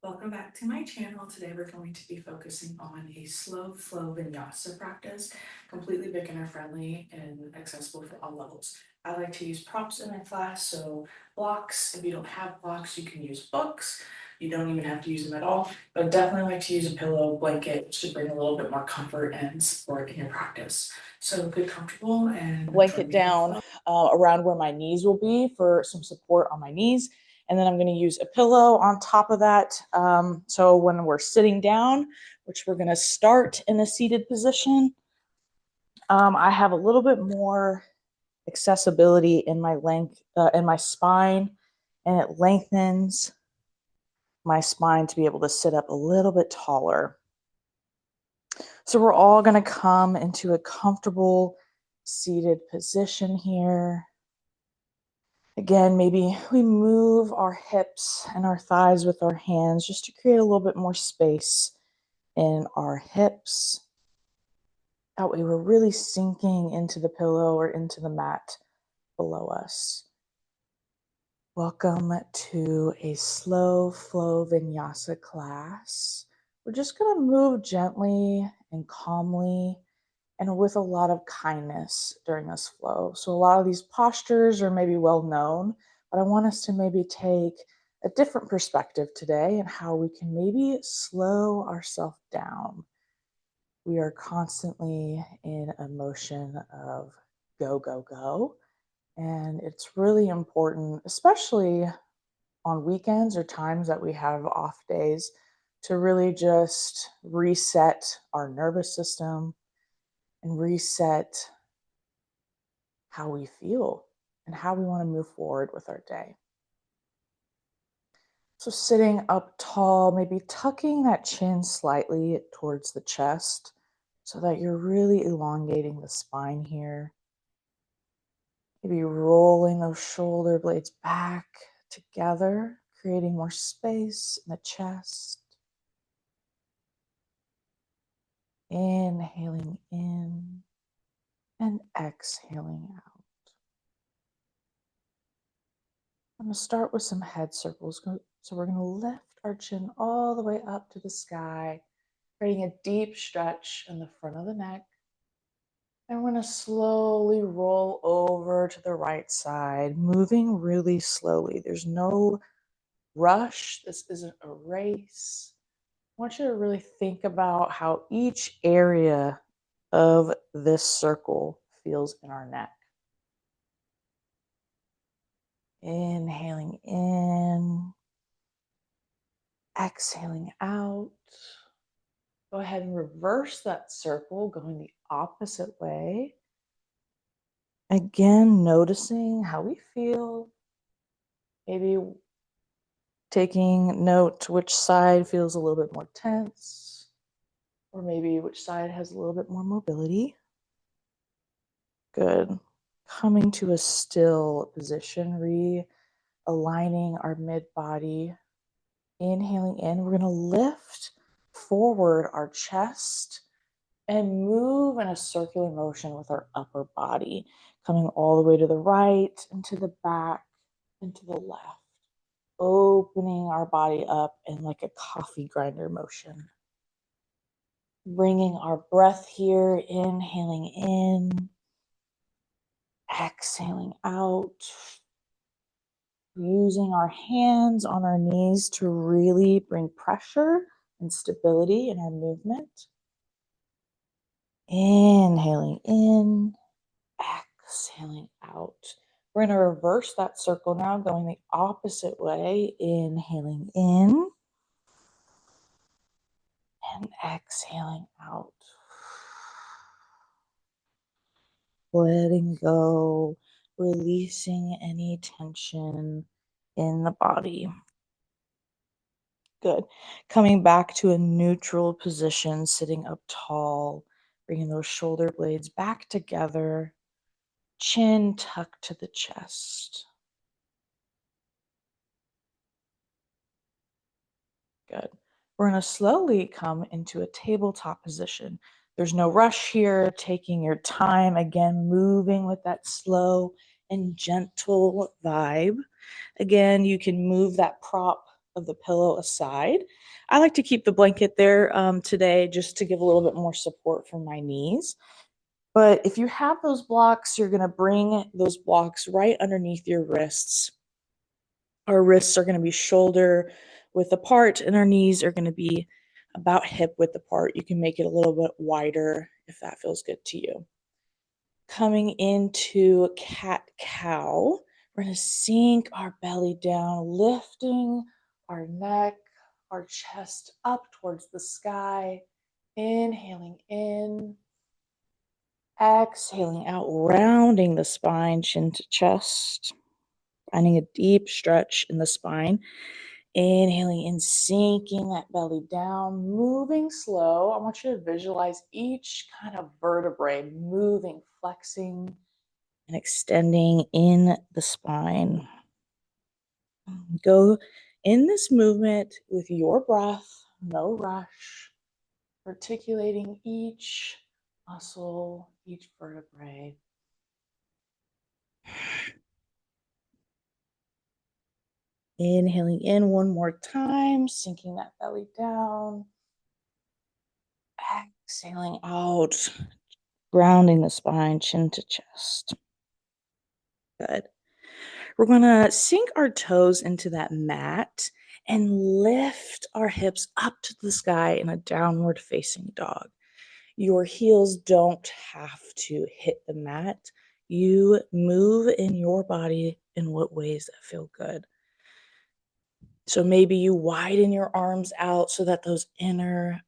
Welcome back to my channel. Today we're going to be focusing on a slow flow vinyasa practice, completely beginner friendly and accessible for all levels. I like to use props in my class, so blocks. If you don't have blocks, you can use books. You don't even have to use them at all, but definitely like to use a pillow, blanket to bring a little bit more comfort and support in your practice. So get comfortable and blanket down around where my knees will be for some support on my knees. And then I'm going to use a pillow on top of that. So when we're sitting down, which we're going to start in a seated position, I have a little bit more accessibility in my length, in my spine, and it lengthens my spine to be able to sit up a little bit taller. So we're all going to come into a comfortable seated position here. Again, maybe we move our hips and our thighs with our hands just to create a little bit more space in our hips. That way we're really sinking into the pillow or into the mat below us. Welcome to a slow flow vinyasa class. We're just going to move gently and calmly and with a lot of kindness during this flow. So a lot of these postures are maybe well known, but I want us to maybe take a different perspective today and how we can maybe slow ourselves down. We are constantly in a motion of go, go, go. And it's really important, especially on weekends or times that we have off days, to really just reset our nervous system and reset how we feel and how we want to move forward with our day. So sitting up tall, maybe tucking that chin slightly towards the chest so that you're really elongating the spine here. Maybe rolling those shoulder blades back together, creating more space in the chest. Inhaling in and exhaling out. I'm going to start with some head circles. So we're going to lift our chin all the way up to the sky, creating a deep stretch in the front of the neck. And we're going to slowly roll over to the right side, moving really slowly. There's no rush. This isn't a race. I want you to really think about how each area of this circle feels in our neck. Inhaling in, exhaling out. Go ahead and reverse that circle, going the opposite way. Again, noticing how we feel. Maybe taking note to which side feels a little bit more tense, or maybe which side has a little bit more mobility. Good. Coming to a still position, realigning our mid-body. Inhaling in, we're going to lift forward our chest and move in a circular motion with our upper body, coming all the way to the right and to the back and to the left, opening our body up in like a coffee grinder motion. Bringing our breath here, inhaling in, exhaling out. Using our hands on our knees to really bring pressure and stability in our movement. Inhaling in, exhaling out. We're going to reverse that circle now, going the opposite way. Inhaling in and exhaling out. Letting go, releasing any tension in the body. Good. Coming back to a neutral position, sitting up tall, bringing those shoulder blades back together, chin tucked to the chest. Good. We're going to slowly come into a tabletop position. There's no rush here, taking your time, again, moving with that slow and gentle vibe. Again, you can move that prop of the pillow aside. I like to keep the blanket there today just to give a little bit more support for my knees. But if you have those blocks, you're going to bring those blocks right underneath your wrists. Our wrists are going to be shoulder width apart, and our knees are going to be about hip width apart. You can make it a little bit wider if that feels good to you. Coming into cat cow, we're going to sink our belly down, lifting our neck, our chest up towards the sky. Inhaling in, exhaling out, rounding the spine, chin to chest, finding a deep stretch in the spine. Inhaling in, sinking that belly down, moving slow. I want you to visualize each kind of vertebrae moving, flexing, and extending in the spine. Go in this movement with your breath, no rush, articulating each muscle, each vertebrae. Inhaling in one more time, sinking that belly down. Exhaling out, grounding the spine, chin to chest. Good. We're going to sink our toes into that mat and lift our hips up to the sky in a downward facing dog. Your heels don't have to hit the mat. You move in your body in what ways that feel good. So maybe you widen your arms out so that those inner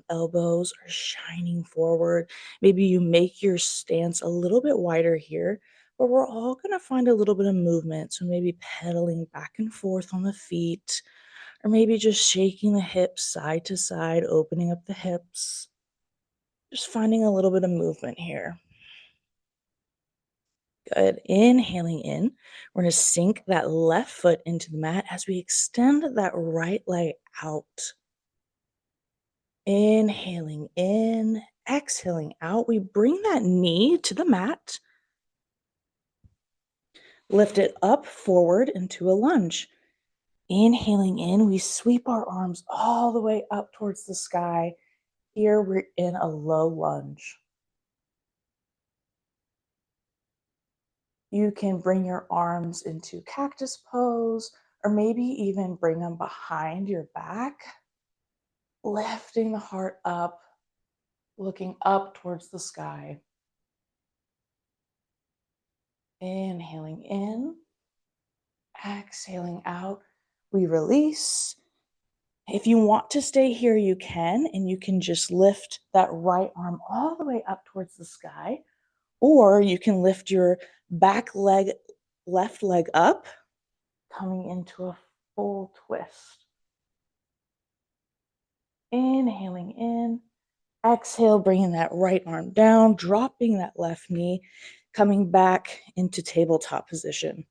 elbows are shining forward. Maybe you make your stance a little bit wider here, but we're all going to find a little bit of movement. So maybe pedaling back and forth on the feet, or maybe just shaking the hips side to side, opening up the hips. Just finding a little bit of movement here. Good. Inhaling in. We're going to sink that left foot into the mat as we extend that right leg out. Inhaling in, exhaling out. We bring that knee to the mat. Lift it up forward into a lunge. Inhaling in, we sweep our arms all the way up towards the sky. Here we're in a low lunge. You can bring your arms into cactus pose, or maybe even bring them behind your back, lifting the heart up, looking up towards the sky. Inhaling in, exhaling out. We release. If you want to stay here, you can, and you can just lift that right arm all the way up towards the sky, or you can lift your back leg, left leg up, coming into a full twist. Inhaling in, exhale, bringing that right arm down, dropping that left knee, coming back into tabletop position.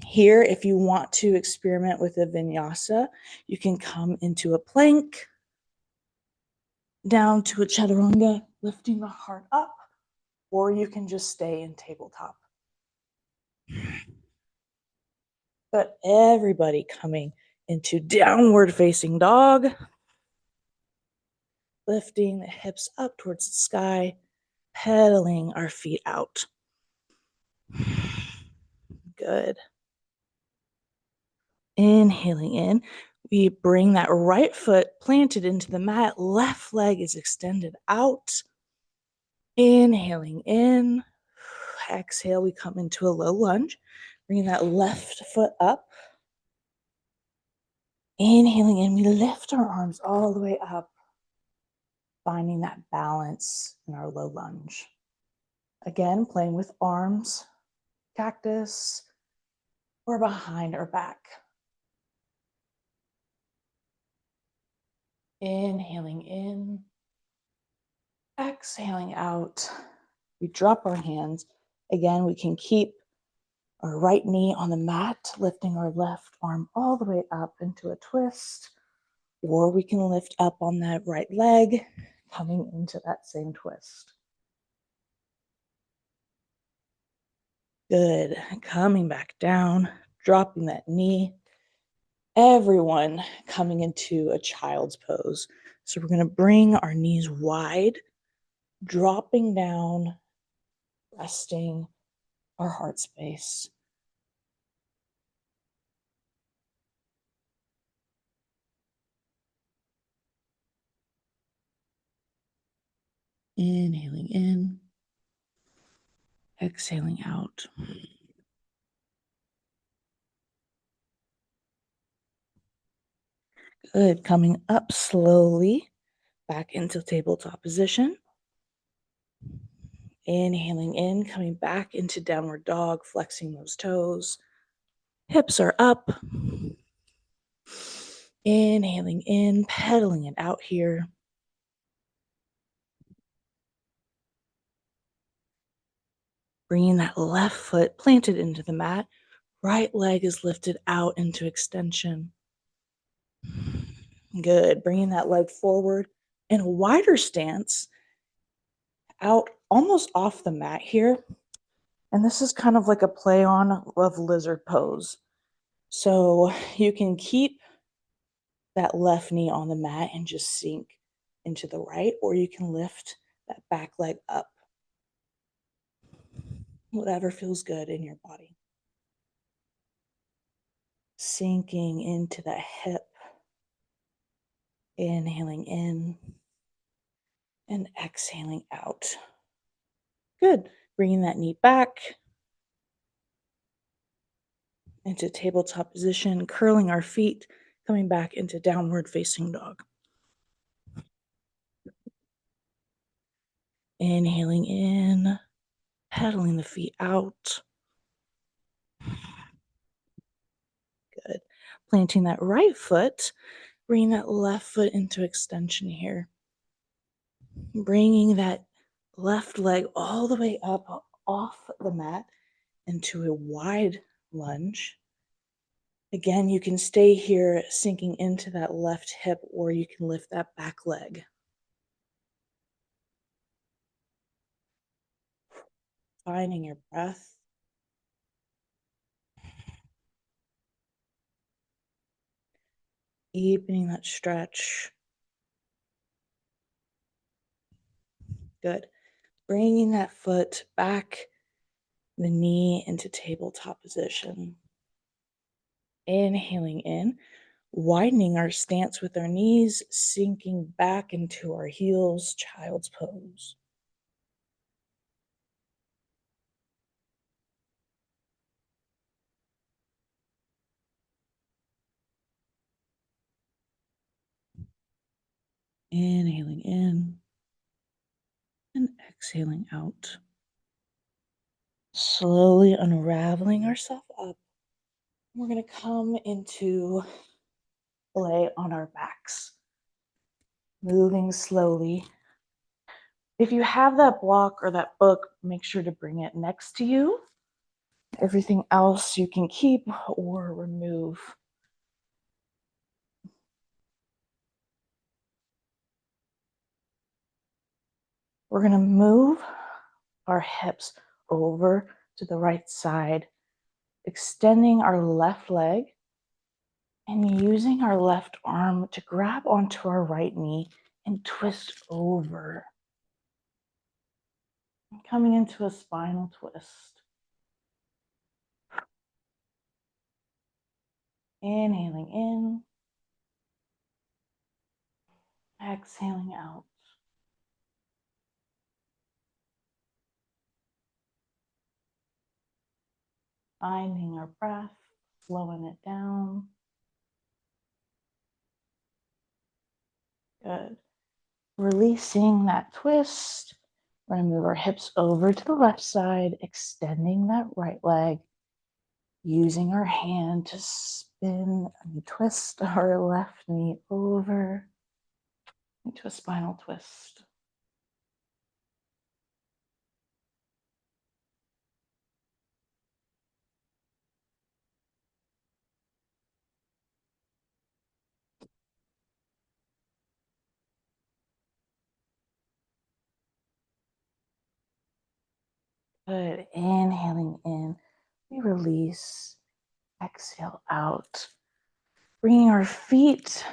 Here, if you want to experiment with a vinyasa, you can come into a plank, down to a chaturanga, lifting the heart up, or you can just stay in tabletop. But everybody coming into downward facing dog, lifting the hips up towards the sky, pedaling our feet out. Good. Inhaling in, we bring that right foot planted into the mat, left leg is extended out. Inhaling in, exhale, we come into a low lunge, bringing that left foot up. Inhaling in, we lift our arms all the way up, finding that balance in our low lunge. Again, playing with arms, cactus, or behind our back. Inhaling in, exhaling out. We drop our hands. Again, we can keep our right knee on the mat, lifting our left arm all the way up into a twist, or we can lift up on that right leg, coming into that same twist. Good. Coming back down, dropping that knee, everyone coming into a child's pose. So we're going to bring our knees wide, dropping down, resting our heart space. Inhaling in, exhaling out. Good. Coming up slowly back into tabletop position. Inhaling in, coming back into downward dog, flexing those toes. Hips are up. Inhaling in, pedaling it out here. Bringing that left foot planted into the mat. Right leg is lifted out into extension. Good. Bringing that leg forward in a wider stance, out almost off the mat here. And this is kind of like a play on of lizard pose. So you can keep that left knee on the mat and just sink into the right, or you can lift that back leg up. Whatever feels good in your body. Sinking into that hip. Inhaling in and exhaling out. Good. Bringing that knee back into tabletop position, curling our feet, coming back into downward facing dog. Inhaling in, pedaling the feet out. Good. Planting that right foot, bringing that left foot into extension here. Bringing that left leg all the way up off the mat into a wide lunge. Again, you can stay here sinking into that left hip, or you can lift that back leg. Finding your breath. Deepening that stretch. Good. Bringing that foot back, the knee into tabletop position. Inhaling in, widening our stance with our knees, sinking back into our heels, child's pose. Inhaling in and exhaling out. Slowly unraveling ourselves up. We're going to come into lay on our backs, moving slowly. If you have that block or that book, make sure to bring it next to you. Everything else you can keep or remove. We're going to move our hips over to the right side, extending our left leg and using our left arm to grab onto our right knee and twist over. Coming into a spinal twist. Inhaling in, exhaling out. Finding our breath, slowing it down. Good. Releasing that twist. We're going to move our hips over to the left side, extending that right leg, using our hand to spin and twist our left knee over into a spinal twist. Good. Inhaling in, we release, exhale out. Bringing our feet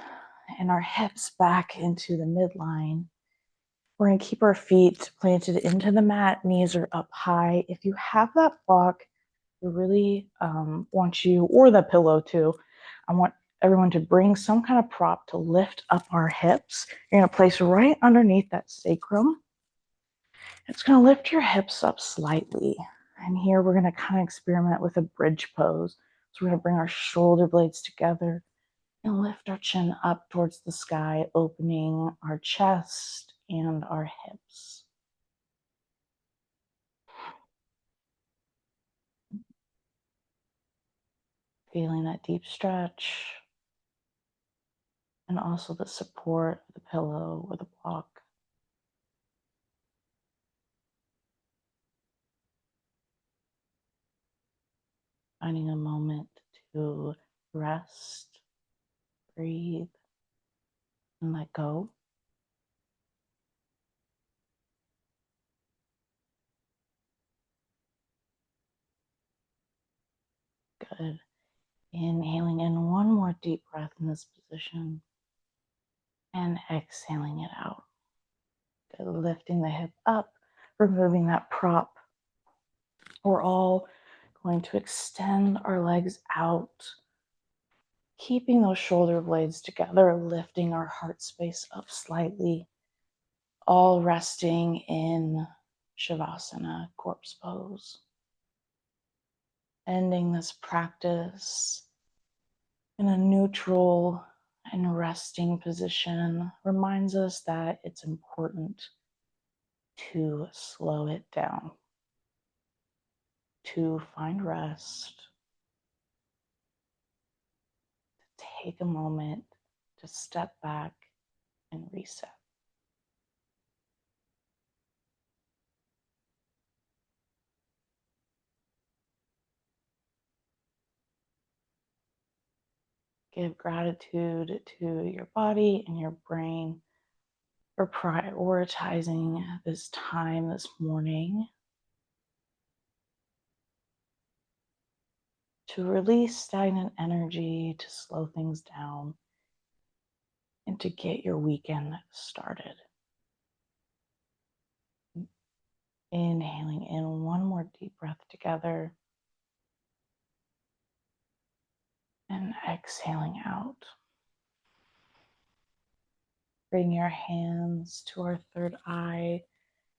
and our hips back into the midline. We're going to keep our feet planted into the mat, knees are up high. If you have that block, I really want you, or the pillow too, I want everyone to bring some kind of prop to lift up our hips. You're going to place right underneath that sacrum. It's going to lift your hips up slightly. And here we're going to kind of experiment with a bridge pose. So we're going to bring our shoulder blades together and lift our chin up towards the sky, opening our chest and our hips. Feeling that deep stretch and also the support of the pillow or the block. Finding a moment to rest, breathe, and let go. Good. Inhaling in one more deep breath in this position and exhaling it out. Good. Lifting the hip up, removing that prop. We're all going to extend our legs out, keeping those shoulder blades together, lifting our heart space up slightly, all resting in Shavasana, corpse pose. Ending this practice in a neutral and resting position reminds us that it's important to slow it down, to find rest, to take a moment to step back and reset. Give gratitude to your body and your brain for prioritizing this time this morning to release stagnant energy, to slow things down, and to get your weekend started. Inhaling in one more deep breath together and exhaling out. Bring your hands to our third eye,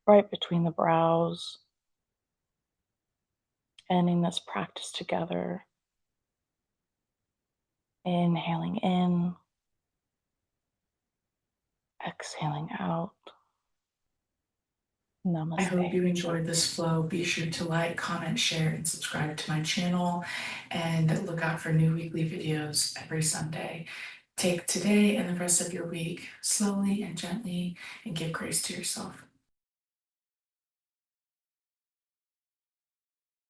right between the brows. Ending this practice together. Inhaling in, exhaling out. Namaste. I hope you enjoyed this flow. Be sure to like, comment, share, and subscribe to my channel, and look out for new weekly videos every Sunday. Take today and the rest of your week slowly and gently, and give grace to yourself.